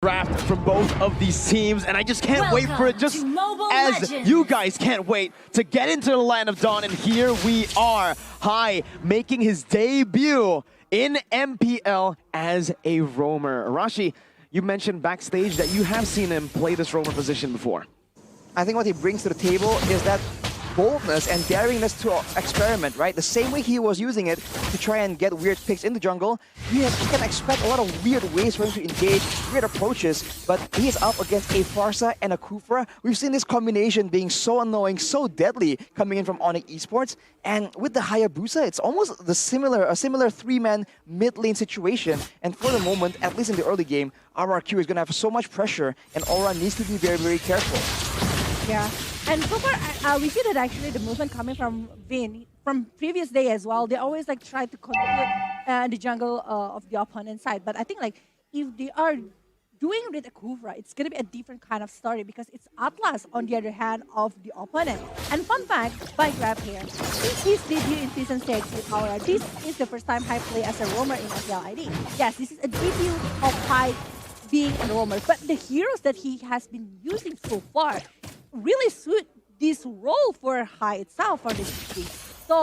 draft from both of these teams, and I just can't wait for it, just as you guys can't wait to get into the Land of Dawn. And here we are, Hai making his debut in MPL as a roamer. Arashi, you mentioned backstage that you have seen him play this roamer position before. I think what he brings to the table is that boldness and daringness to experiment, right? The same way he was using it to try and get weird picks in the jungle, you can expect a lot of weird ways for him to engage, weird approaches, but he is up against a Pharsa and a Kufra. We've seen this combination being so annoying, so deadly coming in from Onyx Esports, and with the Hayabusa, it's almost a similar three-man mid-lane situation, and for the moment, at least in the early game, RRQ is going to have so much pressure, and Aura needs to be very, very careful. Yeah, and so far we see that actually the movement coming from Vin from previous day as well. They always like try to control the jungle of the opponent side. But I think like if they are doing with a Kufra, it's gonna be a different kind of story because it's Atlas on the other hand of the opponent. And fun fact by Grab here, this is debut in Season 6 with Aura. This is the first time Hai play as a roamer in MPL ID. Yes, this is a debut of Hai being a roamer, but the heroes that he has been using so far really suit this role for Hai itself for this team. So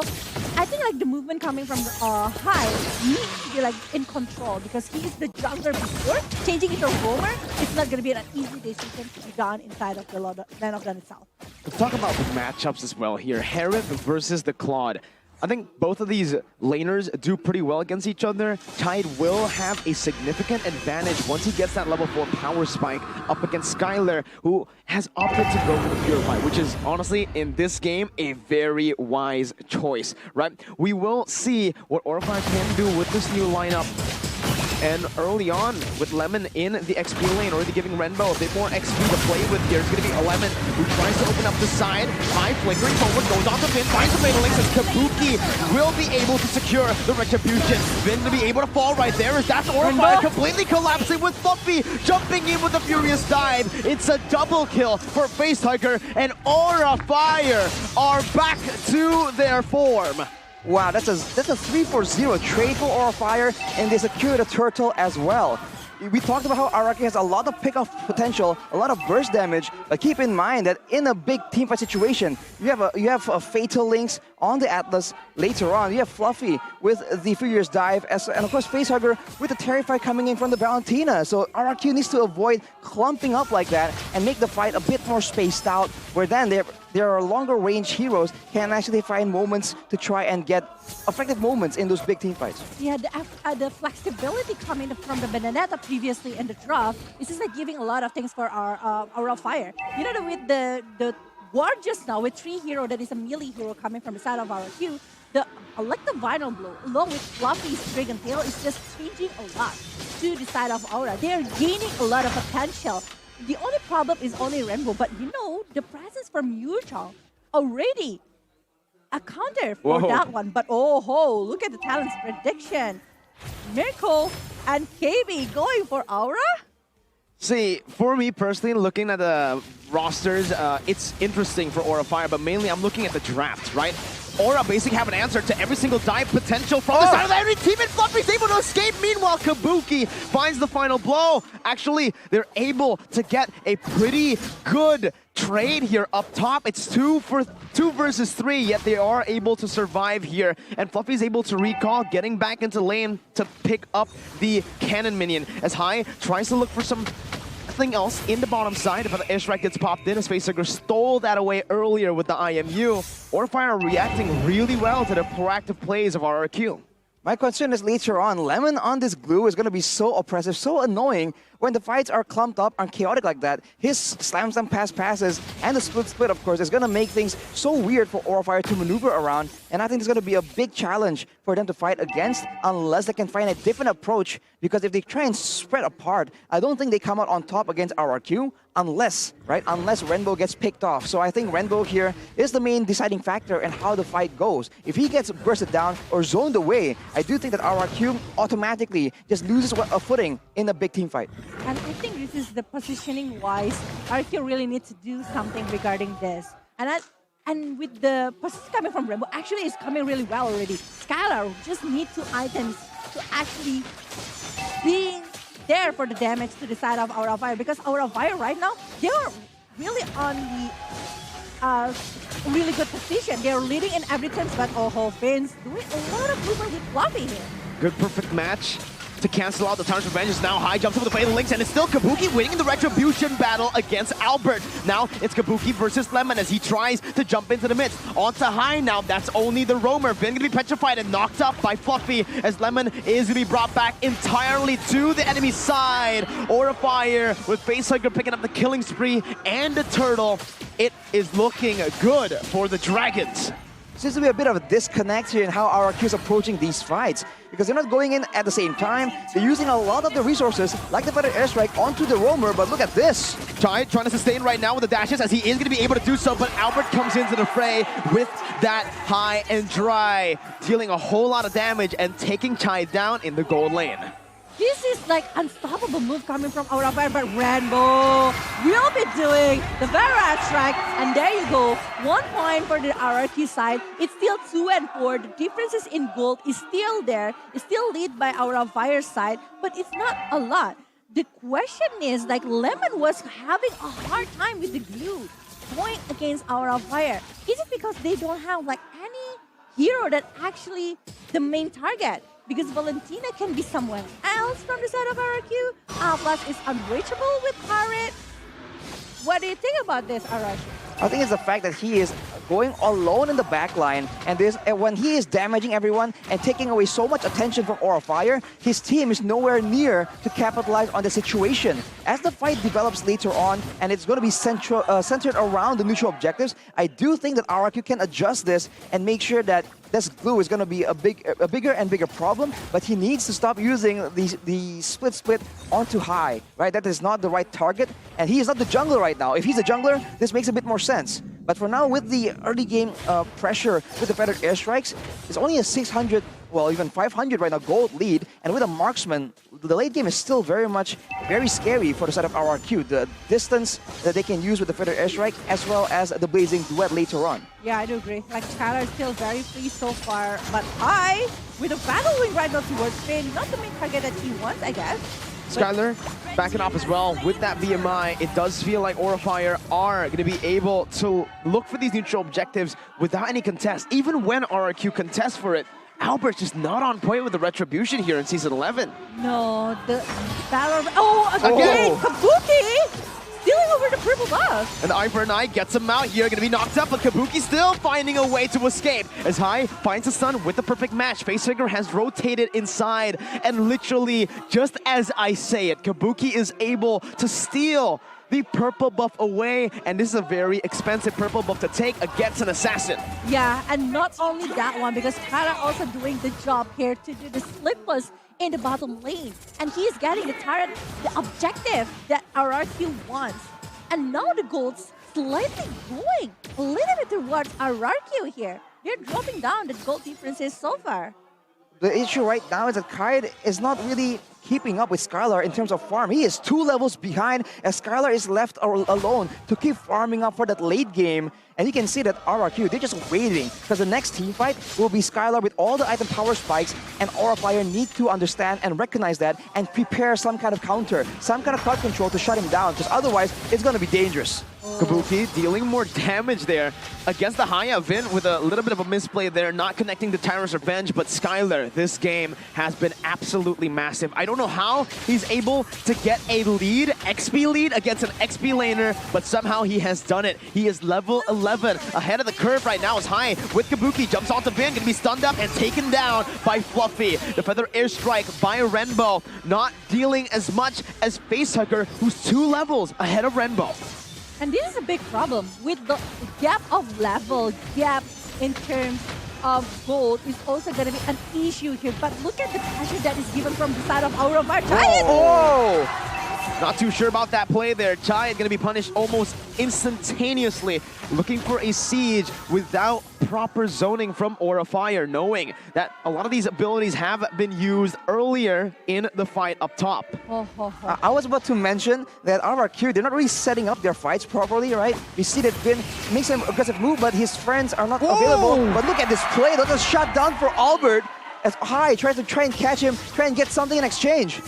I think like the movement coming from Hai needs to be like in control because he is the jungler before. Changing into a roamer, it's not going to be an easy decision to be done inside of the Land of Dawn itself. Let's talk about the matchups as well here. Herod versus the Claude. I think both of these laners do pretty well against each other. Tide will have a significant advantage once he gets that level 4 power spike up against Skylar, who has opted to go for the Purify, which is honestly, in this game, a very wise choice, right? We will see what Orify can do with this new lineup. And early on, with Lemon in the XP lane, already giving Renbo a bit more XP to play with here. It's going to be Lemon who tries to open up the side. Hai flickering forward, goes on to Vin, finds the fatal links as Kabuki will be able to secure the Retribution. Vin to be able to fall right there as that's Orify completely collapsing with Fluffy jumping in with the Furious Dive. It's a double kill for Facehugger, and Orify are back to their form. Wow, that's a 3-4-0 trade for Orify, and they secure the turtle as well. We talked about how RRQ has a lot of pick-off potential, a lot of burst damage, but keep in mind that in a big teamfight situation, you have a fatal links on the Atlas later on. You have Fluffy with the Furious Dive, and of course Facehugger with the Terrify coming in from the Valentina. So RRQ needs to avoid clumping up like that and make the fight a bit more spaced out, where then there are longer range heroes can actually find moments to try and get effective moments in those big team fights. Yeah, the flexibility coming from the Benedetta previously in the draft is just like giving a lot of things for our Fire. You know, with the war just now with 3 hero that is a melee hero coming from the side of RRQ, like the Vinyl Blow along with Fluffy's Dragon Tail is just changing a lot to the side of Aura. They're gaining a lot of potential. The only problem is only Rainbow, but you know, the presence from Yuchong already a counter for that one. But oh ho, look at the talent's prediction. Mirko and KB going for Aura? See, for me personally, looking at the rosters, it's interesting for Orify, but mainly I'm looking at the draft, right? Aura basically have an answer to every single dive potential from the side of every team, and Fluffy's able to escape. Meanwhile, Kabuki finds the final blow. Actually, they're able to get a pretty good trade here up top. It's 2 versus 3, yet they are able to survive here. And Fluffy's able to recall, getting back into lane to pick up the cannon minion as Hai tries to look for something else in the bottom side, but the airstrike gets popped in as Facehugger stole that away earlier with the IMU. Orify are reacting really well to the proactive plays of RRQ. My concern is later on, Lemon on this glue is going to be so oppressive, so annoying when the fights are clumped up and chaotic like that. His slam passes and the split of course is going to make things so weird for Orify to maneuver around, and I think it's going to be a big challenge for them to fight against unless they can find a different approach, because if they try and spread apart, I don't think they come out on top against RRQ unless Rainbow gets picked off. So I think Rainbow here is the main deciding factor in how the fight goes. If he gets bursted down or zoned away, I do think that RRQ automatically just loses a footing in a big team fight. And I think this is the positioning-wise, RRQ really needs to do something regarding this. And with the position coming from Rainbow, actually it's coming really well already. Skylar just need 2 items to actually being there for the damage to the side of Aura of Fire, because Aura of Fire right now, they're really on the really good position. They're leading in every turn, but Vin's doing a lot of movement with Fluffy here. Good perfect match to cancel out the Tyrant's Revenge. Is now high, jumps over the Fatal Links, and it's still Kabuki winning the Retribution battle against Albert. Now it's Kabuki versus Lemon as he tries to jump into the midst. On to high now, that's only the roamer. Vin gonna be petrified and knocked up by Fluffy as Lemon is gonna be brought back entirely to the enemy side. Aura Fire with Facehugger picking up the killing spree and the turtle. It is looking good for the Dragons. Seems to be a bit of a disconnect here in how RRQ is approaching these fights, because they're not going in at the same time. They're using a lot of the resources, like the Feather Airstrike, onto the roamer, but look at this. Trying to sustain right now with the dashes as he is going to be able to do so, but Albert comes into the fray with that high and dry, dealing a whole lot of damage and taking Chai down in the gold lane. This is like unstoppable move coming from Aura Fire, but Rainbow will be doing the Vera strike, and there you go. 1 point for the RRQ side. It's still 2 and 4. The differences in gold is still there. It's still lead by Aura Fire side, but it's not a lot. The question is, like, Lemon was having a hard time with the glue going against Aura Fire. Is it because they don't have like any hero that actually the main target? Because Valentina can be someone else from the side of RRQ. Plus is unreachable with Parrot. What do you think about this, RRQ? I think it's the fact that he is going alone in the backline, and when he is damaging everyone and taking away so much attention from Aura Fire, his team is nowhere near to capitalize on the situation. As the fight develops later on, and it's going to be centered around the mutual objectives, I do think that RRQ can adjust this and make sure that this glue is going to be a bigger and bigger problem, but he needs to stop using the split onto high, right? That is not the right target, and he is not the jungler right now. If he's a jungler, this makes a bit more sense. But for now, with the early game pressure with the Feathered Airstrikes, it's only a 600, well, even 500 right now gold lead, and with a marksman, the late game is still very scary for the side of RRQ. The distance that they can use with the Feathered Airstrike, as well as the Blazing Duet later on. Yeah, I do agree. Like, Skylar is still very free so far, but I, with a battle wing right now towards Finn, not the main target that he wants, I guess. Skylar backing off as well. With that BMI, it does feel like Aura Fire are going to be able to look for these neutral objectives without any contest. Even when RRQ contests for it, Albert's just not on point with the Retribution here in Season 11. No, the battle... Oh, again! Kabuki! Stealing over the purple buff. And the Eye for an Eye gets him out here. Going to be knocked up, but Kabuki still finding a way to escape. As High finds the stun with the perfect match. Facehugger has rotated inside. And literally, just as I say it, Kabuki is able to steal the purple buff away. And this is a very expensive purple buff to take against an assassin. Yeah, and not only that one, because Kara also doing the job here to do the slipless in the bottom lane. And he's getting the turret, the objective that RRQ wants. And now the gold's slightly going a little bit towards RRQ here. They're dropping down the gold differences so far. The issue right now is that Kaid is not really keeping up with Skylar in terms of farm. He is 2 levels behind as Skylar is left alone to keep farming up for that late game. And you can see that RRQ, they're just waiting because the next team fight will be Skylar with all the item power spikes, and Aura Fire need to understand and recognize that and prepare some kind of counter, some kind of crowd control to shut him down, because otherwise it's going to be dangerous. Kabuki dealing more damage there against the Haya. Vin with a little bit of a misplay there, not connecting the Tyrant's Revenge, but Skylar, this game has been absolutely massive. I don't know how he's able to get a lead, XP lead against an XP laner, but somehow he has done it. He is level 11, ahead of the curve right now. Is High with Kabuki, jumps onto Vin, gonna be stunned up and taken down by Fluffy. The Feather Airstrike by Renbo, not dealing as much as Facehugger, who's 2 levels ahead of Renbo. And this is a big problem with the gap of level, gap in terms of gold is also going to be an issue here. But look at the pressure that is given from the side of Aura Fire. Oh! Not too sure about that play there. Chai is going to be punished almost instantaneously, looking for a siege without proper zoning from Aura Fire, knowing that a lot of these abilities have been used earlier in the fight up top. I was about to mention that RRQ, they're not really setting up their fights properly, right? We see that Vin makes an aggressive move, but his friends are not available. But look at this play, that was shut down for Albert as High tries to try and catch him, try and get something in exchange.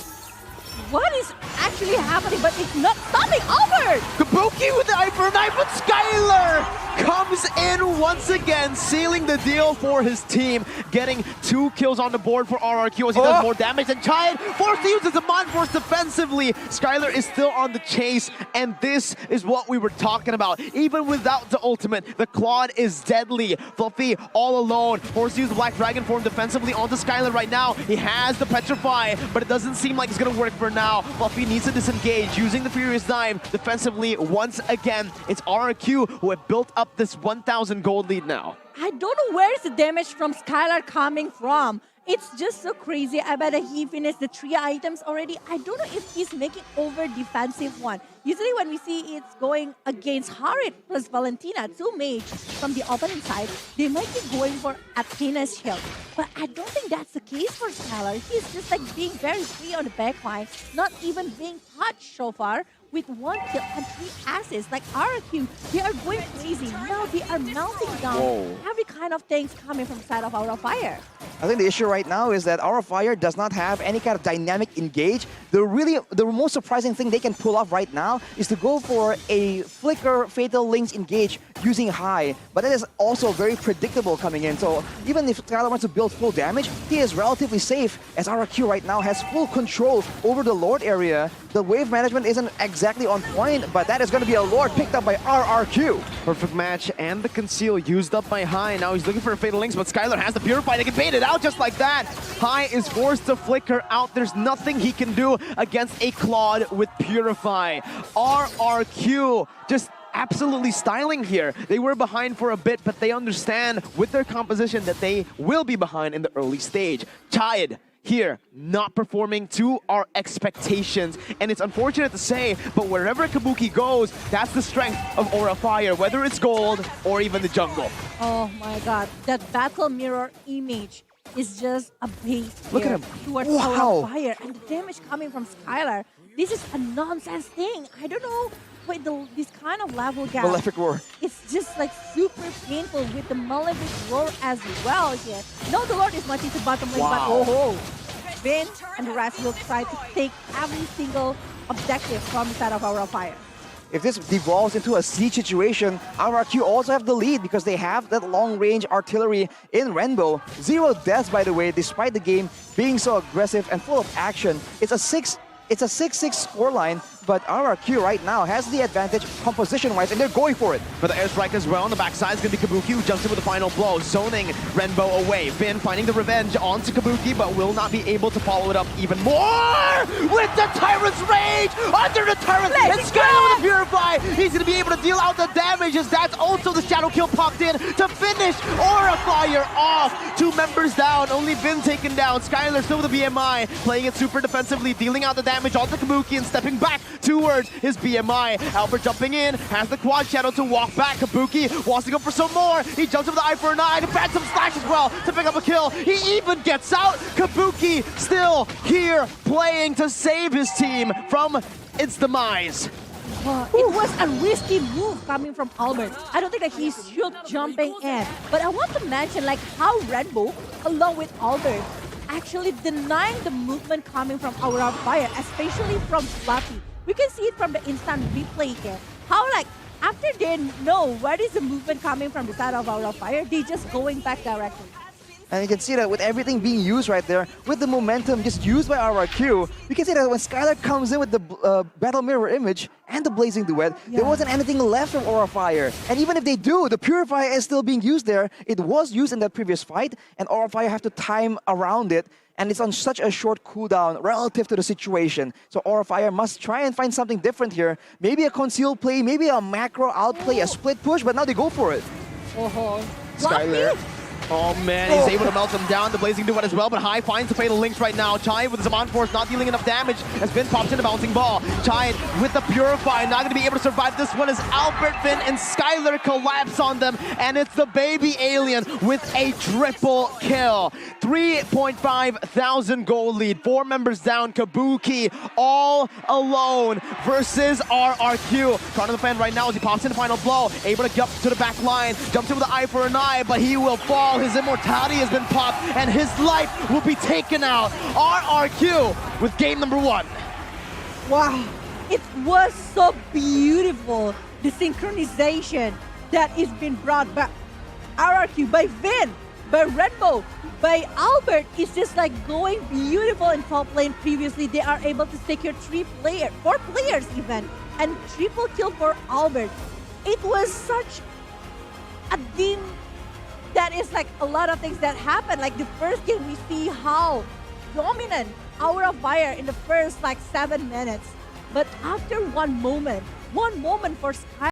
what is actually happening, but it's not stopping Albert! Kabuki with the eye for an eye, but Skylar comes in once again, sealing the deal for his team, getting 2 kills on the board for RRQ as he does more damage, and Chai forced to use his Amon Force defensively. Skylar is still on the chase, and this is what we were talking about. Even without the ultimate, the Claude is deadly. Fluffy all alone, forced to use the Black Dragon form defensively onto Skylar right now. He has the Petrify, but it doesn't seem like it's gonna work for now. Fluffy needs to disengage, using the Furious Dive defensively once again. It's RRQ who have built up this 1,000 gold lead now. I don't know where is the damage from Skylar coming from. It's just so crazy. I bet that he finished the 3 items already. I don't know if he's making over defensive one. Usually when we see it's going against Harit plus Valentina, 2 mage from the opponent side, they might be going for Athena's shield. But I don't think that's the case for Skylar. He's just like being very free on the backline, not even being touched so far, with 1 kill and 3 assists. Like RRQ, they are going crazy. Now they are melting down every kind of things coming from the side of Aura Fire. I think the issue right now is that Aura Fire does not have any kind of dynamic engage. The most surprising thing they can pull off right now is to go for a Flicker Fatal Links engage using high, but that is also very predictable coming in. So even if Skylar wants to build full damage, he is relatively safe as RRQ right now has full control over the Lord area. The wave management isn't exactly on point, but that is going to be a Lord picked up by RRQ. Perfect match, and the Conceal used up by High. Now he's looking for a Fatal Links, but Skylar has the Purify. They can bait it out just like that. High is forced to flicker out. There's nothing he can do against a Claude with Purify. RRQ just absolutely styling here. They were behind for a bit, but they understand with their composition that they will be behind in the early stage. Tied here, not performing to our expectations. And it's unfortunate to say, but wherever Kabuki goes, that's the strength of Aura Fire, whether it's gold or even the jungle. Oh my god, that battle mirror image is just a base Look at him. towards Wow. Aura Fire, and the damage coming from Skylar. This is a nonsense thing. I don't know. Wait, this kind of level gap. Malefic Roar. It's just like super painful with the Malefic Roar as well here. No, the Lord is much into bottom lane, but oh, Vin and the rest will try to take every single objective from the side of Aura Fire. If this devolves into a siege situation, RRQ also have the lead because they have that long-range artillery in Rainbow. 0 deaths, by the way, despite the game being so aggressive and full of action. It's a 6-6 scoreline, but RRQ right now has the advantage composition-wise, and they're going for it. For the airstrike as well, on the backside is going to be Kabuki, who jumps in with the final blow, zoning Renbo away. Finn finding the revenge onto Kabuki, but will not be able to follow it up even more with the Tyrant's Rage under the Tyrant. And Skylar with the Purify, he's going to be able to deal out the damage as that's also the Shadow Kill popped in to finish Aura Fire off. 2 members down, only Finn taken down. Skylar still with the BMI, playing it super defensively, dealing out the damage onto Kabuki and stepping back towards his BMI. Albert jumping in, has the quad shadow to walk back. Kabuki wants to go for some more. He jumps with the eye for an eye, to Phantom Slash as well to pick up a kill. He even gets out. Kabuki still here playing to save his team from its demise. It was a risky move coming from Albert. I don't think that he should jumping in. But I want to mention like how Rainbow, along with Albert, actually denying the movement coming from Aura Fire, especially from Fluffy. We can see it from the instant replay here. How like after they know where is the movement coming from the side of Aura Fire, they just going back directly. And you can see that with everything being used right there, with the momentum just used by RRQ, you can see that when Skylar comes in with the Battle Mirror image and the Blazing Duet, there wasn't anything left from Aura Fire. And even if they do, the Purifier is still being used there. It was used in that previous fight, and Aura Fire have to time around it. And it's on such a short cooldown relative to the situation. So Aura Fire must try and find something different here. Maybe a conceal play, maybe a macro outplay, a split push, but now they go for it. Skylar. Oh man, he's able to melt him down. The Blazing Duet as well, but High finds the Fatal Links right now. Chai with his Amon Force not dealing enough damage as Finn pops in a bouncing ball. Chai with the Purify, not going to be able to survive this one as Albert, Finn, and Skylar collapse on them, and it's the baby alien with a triple kill. 3.5 thousand gold lead, 4 members down. Kabuki all alone versus RRQ. Trying to defend right now as he pops in the final blow, able to jump to the back line, jumps in with the eye for an eye, but he will fall. His immortality has been popped, and his life will be taken out. RRQ with game number 1. Wow, it was so beautiful. The synchronization that is being brought by RRQ, by Vin, by Redbow, by Albert is just like going beautiful in top lane. Previously, they are able to secure 4 players even, and triple kill for Albert. It was such a game that is like a lot of things that happened. Like the first game, we see how dominant Aura of Fire in the first like 7 minutes. But after one moment for Sky